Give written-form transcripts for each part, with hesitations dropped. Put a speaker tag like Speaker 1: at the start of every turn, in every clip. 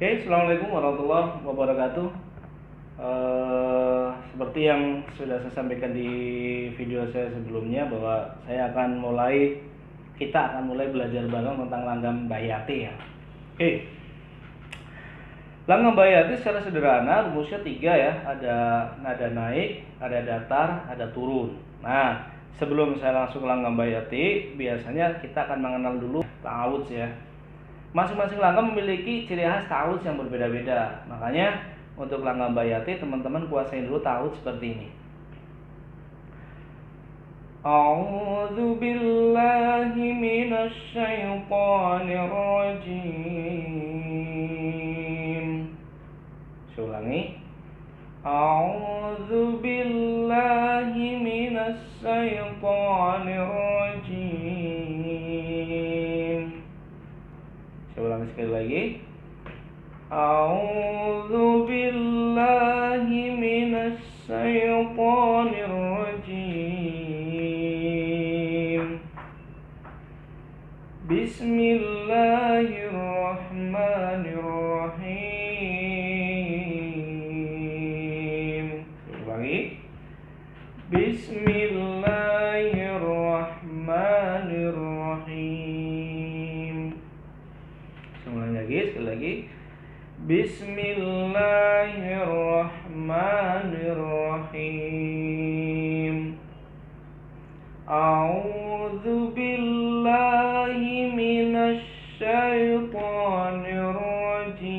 Speaker 1: Oke, Assalamualaikum warahmatullahi wabarakatuh. Seperti yang sudah saya sampaikan di video saya sebelumnya bahwa kita akan mulai belajar bareng tentang langgam bayati ya. Oke, langgam bayati secara sederhana rumusnya 3 ya, ada nada naik, ada datar, ada turun. Nah, sebelum saya langsung ke langgam bayati, biasanya kita akan mengenal dulu ta'awudz ya. Masing-masing langgam memiliki ciri khas ta'awudz yang berbeda-beda. Makanya untuk langgam bayati teman-teman kuasain dulu ta'awudz seperti ini. A'udzu billahi minasy syaithanir rajim. Saya ulangi. A'udzu billahi minasy syaithanir rajim. Saya ulangi sekali lagi. A'udzu billahi minasy syaithanir rajim. Bismillahirrahmanirrahim. Saya ulangi. Bismillahirrahmanirrahim. Sekali lagi. Bismillahirrahmanirrahim. A'udzu billahi minasy syaithanir rajim.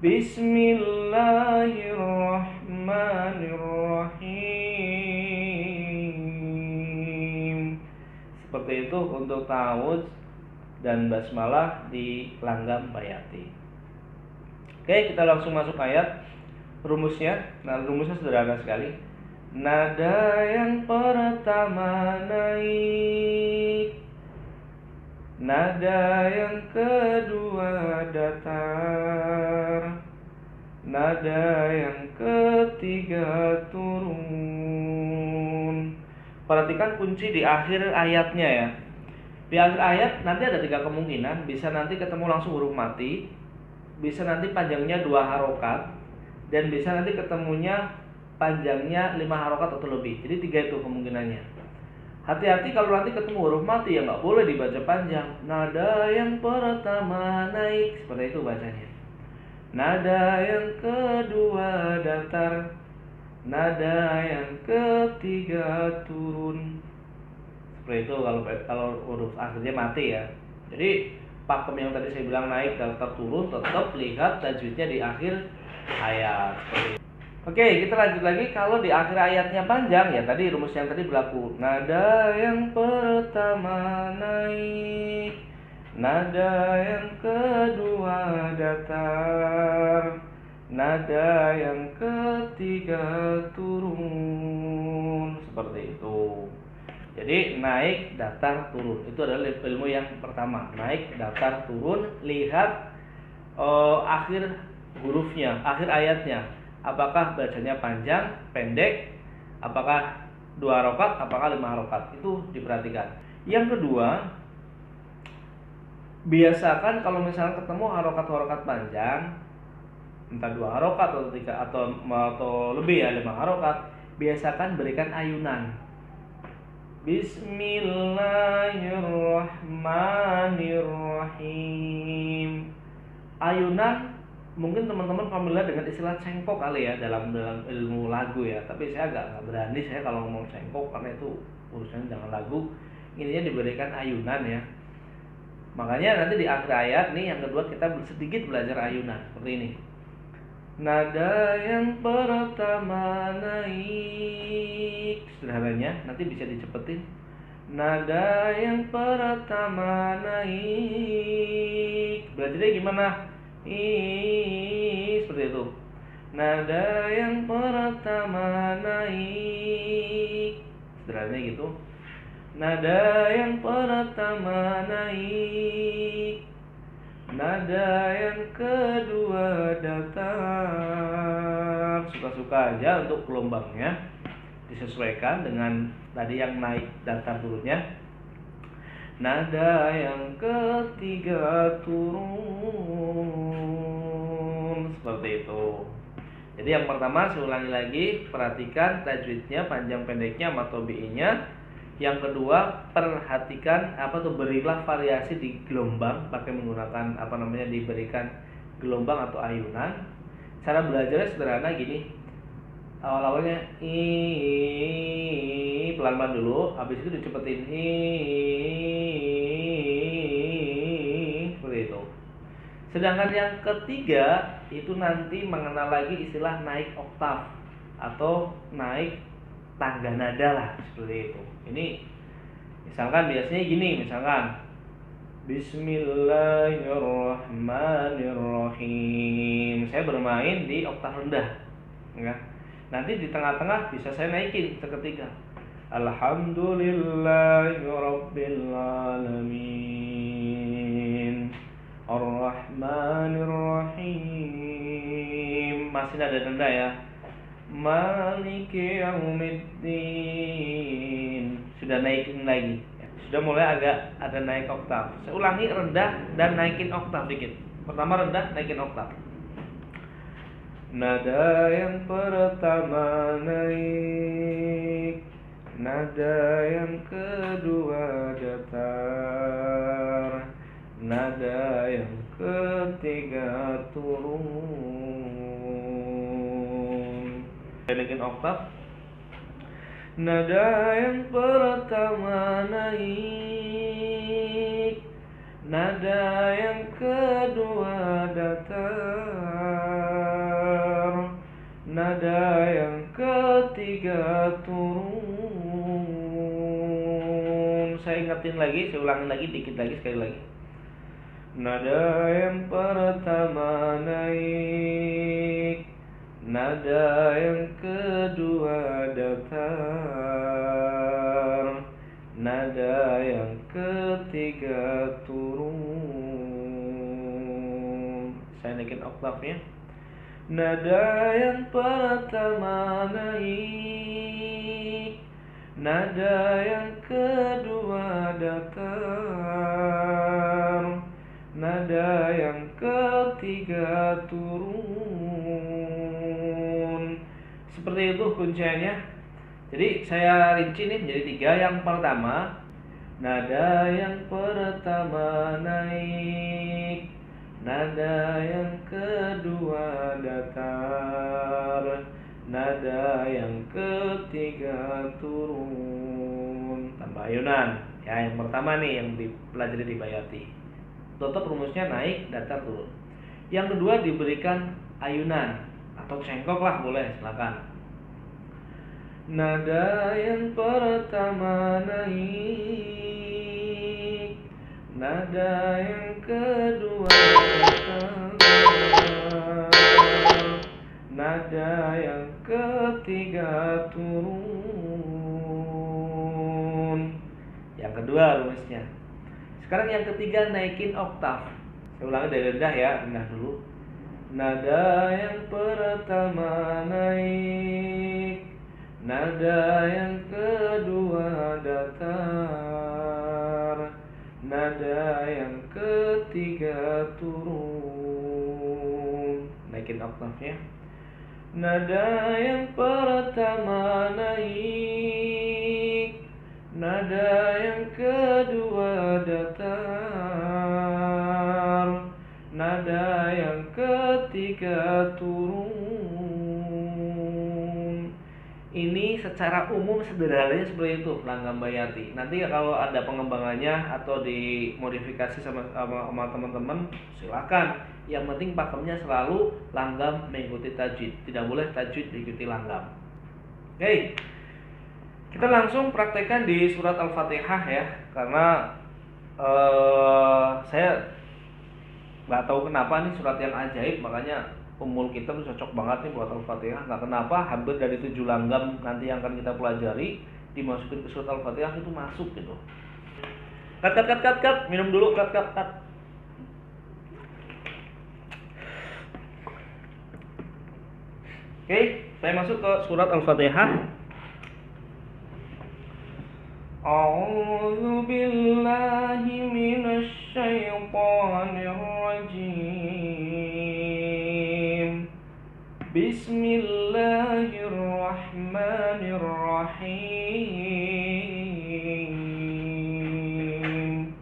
Speaker 1: Bismillahirrahmanirrahim. Seperti itu untuk ta'awudz dan basmalah di langgam bayati. Oke, kita langsung masuk ayat rumusnya. Nah, rumusnya sederhana sekali. Nada yang pertama naik, nada yang kedua datar, nada yang ketiga turun. Perhatikan kunci di akhir ayatnya ya. Di akhir ayat nanti ada 3 kemungkinan, bisa nanti ketemu langsung huruf mati, bisa nanti panjangnya 2 harokat, dan bisa nanti ketemunya panjangnya 5 harokat atau lebih. Jadi 3 itu kemungkinannya. Hati-hati kalau nanti ketemu huruf mati ya nggak boleh dibaca panjang. Nada yang pertama naik, seperti itu bacanya. Nada yang kedua datar, nada yang ketiga turun. Seperti itu kalau huruf akhirnya mati ya. Jadi pakem yang tadi saya bilang naik dan tetap turun, tetap lihat tajwidnya di akhir ayat. Oke, kita lanjut lagi. Kalau di akhir ayatnya panjang ya tadi rumus yang tadi berlaku. Nada yang pertama naik, nada yang kedua datar, nada yang ketiga turun. Seperti itu. Jadi naik, datar, turun. Itu adalah ilmu yang pertama. Naik, datar, turun. Lihat akhir hurufnya, akhir ayatnya. Apakah bacanya panjang, pendek, apakah 2 harokat, apakah 5 harokat. Itu diperhatikan. Yang kedua, biasakan kalau misalnya ketemu harokat-harokat panjang, entah 2 harokat atau 3 atau lebih ya 5 harokat, biasakan berikan ayunan. Bismillahirrahmanirrahim. Ayunan mungkin teman-teman familiar dengan istilah cengkok kali ya dalam ilmu lagu ya. Tapi saya agak nggak berani saya kalau ngomong cengkok karena itu urusannya dengan lagu. Intinya diberikan ayunan ya. Makanya nanti di akhir ayat nih yang kedua kita sedikit belajar ayunan seperti ini. Nada yang pertama naik, sederhananya nanti bisa dicepetin. Nada yang pertama naik, belajarnya gimana? Seperti itu. Nada yang pertama naik, sederhananya gitu. Nada yang pertama naik, nada yang kedua datar. Suka-suka aja untuk gelombangnya, disesuaikan dengan tadi yang naik datar turunnya. Nada yang ketiga turun. Seperti itu. Jadi yang pertama saya ulangi lagi, perhatikan tajwidnya, panjang pendeknya, matobi'inya. Yang kedua, perhatikan berilah variasi di gelombang pakai menggunakan diberikan gelombang atau ayunan. Cara belajarnya sederhana gini. Awal-awalnya pelan-pelan dulu, habis itu dicepetin seperti itu. Sedangkan yang ketiga itu nanti mengenal lagi istilah naik oktav atau naik tangga nada lah, seperti itu. Ini misalkan biasanya gini, misalkan Bismillahirrahmanirrahim. Saya bermain di oktav rendah, ya. Nanti di tengah-tengah bisa saya naikin seketika. Alhamdulillahirobbilalamin. Ar-Rahmanir-Rahim. Masih nada rendah ya. Maliki yaumiddin. Sudah naikin lagi. Sudah mulai agak ada naik oktav. Saya ulangi, rendah dan naikin oktav dikit. Pertama rendah, naikin oktav. Nada yang pertama naik, nada yang kedua datar, nada yang ketiga turun. Naikin oktav. Nada yang pertama naik, nada yang kedua datar, nada yang ketiga turun. Saya ingetin lagi, saya ulangin lagi dikit lagi, sekali lagi. Nada yang pertama naik, nada yang kedua datar, nada yang ketiga turun. Saya naikin oktavnya. Nada yang pertama naik, nada yang kedua datar, nada yang ketiga turun. Seperti itu kunciannya. Jadi saya rinci nih menjadi 3. Yang pertama, nada yang pertama naik, nada yang kedua datar, nada yang ketiga turun. Tambah ayunan. Ya, yang pertama nih yang dipelajari di Bayati. Tetap rumusnya naik, datar, turun. Yang kedua diberikan ayunan atau cengkok lah, boleh, silakan. Nada yang pertama naik, nada yang kedua datar, nada yang ketiga turun. Yang kedua rumusnya. Sekarang yang ketiga naikin oktav. Saya ulangi dari rendah ya, rendah dulu. Nada yang pertama naik, nada yang kedua datar, nada yang ketiga turun. Naikin oktavnya. Nada yang pertama naik, nada yang kedua datar, nada yang ketiga turun. Ini secara umum sederhananya seperti itu langgam Bayati. Nanti kalau ada pengembangannya atau dimodifikasi sama teman-teman, silakan. Yang penting pakemnya selalu langgam mengikuti tajwid. Tidak boleh tajwid diikuti langgam. Oke. Kita langsung praktekkan di surat Al-Fatihah ya, karena saya nggak tahu kenapa nih surat yang ajaib, makanya Ummul Kitab cocok banget nih buat Al-Fatihah. Nggak kenapa hampir dari 7 langgam nanti yang akan kita pelajari dimasukin ke surat Al-Fatihah itu masuk gitu. Cut, minum dulu, cut. Oke, saya masuk ke surat Al-Fatihah. A'udzu billahi minasy syaithanir rajim. Bismillahirrahmanirrahim.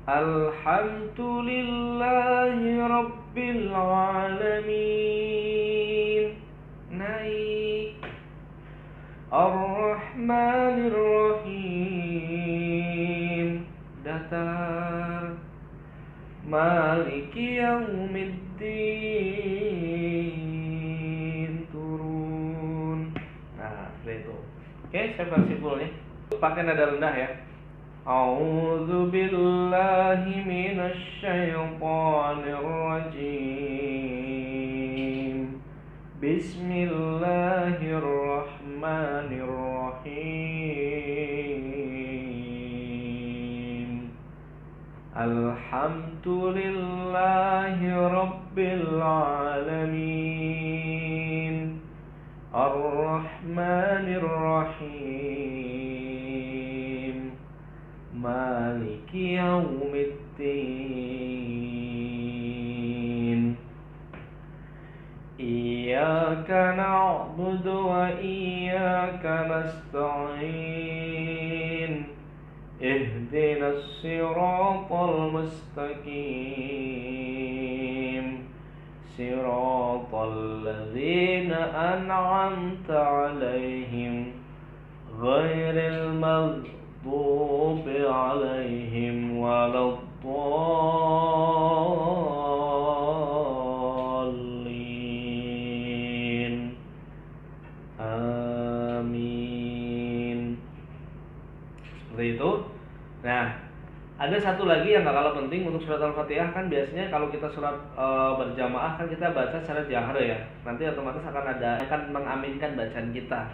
Speaker 1: Alhamdulillahi rabbil alamin. Naik. Ar-Rahmanir Rahim. Datar. Maliki yaumiddin. Turun. Nah, seperti itu. Oke, saya versi full nih. Pakai nada rendah ya. A'udzu billahi minasy syaithanir rajim. Bismillahirrahmanirrahim. Alhamdulillahi rabbil alamin. Ar-Rahmanir Rahim. Maliki yaumiddin. Iyyaka na'budu wa iyyaka nasta'in. Ihdinas siratal mustaqim. Siratal ladzina an'amta 'alaihim ghairil maghdubi 'alaihim waladdallin. Amin. Seperti itu. Nah, ada satu lagi yang gak kalah penting untuk surat Al-Fatihah. Kan biasanya kalau kita surat berjamaah kan kita baca secara jahar ya. Nanti otomatis akan mengaminkan bacaan kita.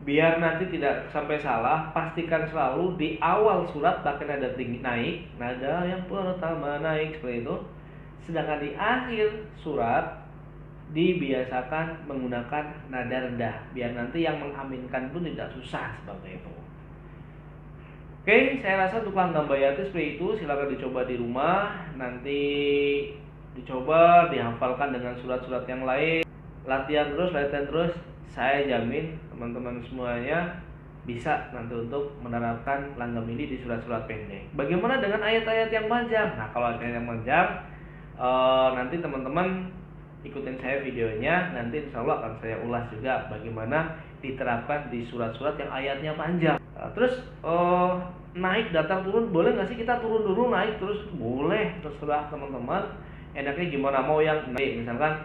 Speaker 1: Biar nanti tidak sampai salah, pastikan selalu di awal surat pakai nada tinggi naik, nada yang pertama naik seperti itu. Sedangkan di akhir surat dibiasakan menggunakan nada rendah, biar nanti yang mengaminkan pun tidak susah seperti itu. Oke, saya rasa untuk langgam bayati seperti itu. Silakan dicoba di rumah, nanti dicoba dihafalkan dengan surat-surat yang lain. Latihan terus. Saya jamin teman-teman semuanya bisa nanti untuk menerapkan langgam ini di surat-surat pendek. Bagaimana dengan ayat-ayat yang panjang? Nah, kalau ayat yang panjang, nanti teman-teman ikutin saya videonya. Nanti insya Allah akan saya ulas juga bagaimana diterapkan di surat-surat yang ayatnya panjang. Terus naik, datar, turun, boleh nggak sih kita turun dulu naik terus? Boleh, terserah teman-teman. Enaknya gimana, mau yang naik misalkan,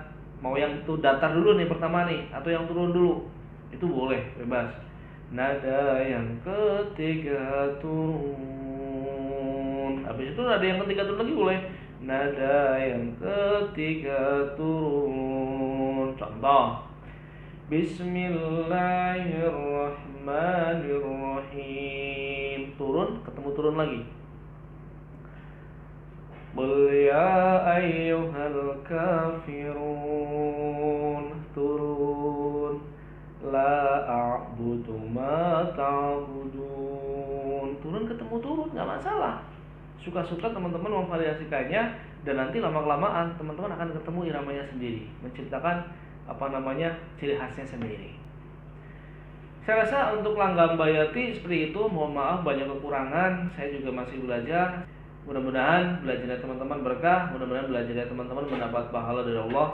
Speaker 1: mau yang itu datar dulu nih pertama nih, atau yang turun dulu, itu boleh, bebas. Nada yang ketiga turun, habis itu nada yang ketiga turun lagi boleh. Nada yang ketiga turun. Contoh, Bismillahirrahmanirrahim. Turun, ketemu turun lagi. Qul ya ayyuhal kafirun. Turun. La a'budu ma ta'budun. Turun ketemu turun, gak masalah. Suka-suka teman-teman memvariasikannya, dan nanti lama-kelamaan teman-teman akan ketemu iramanya sendiri, menciptakan ciri khasnya sendiri. Saya rasa untuk langgam bayati seperti itu. Mohon maaf banyak kekurangan, saya juga masih belajar. Mudah-mudahan belajarnya teman-teman berkah, mudah-mudahan belajarnya teman-teman mendapat pahala dari Allah.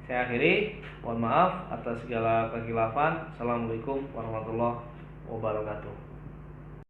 Speaker 1: Saya akhiri, mohon maaf atas segala kekhilafan. Assalamualaikum warahmatullahi wabarakatuh.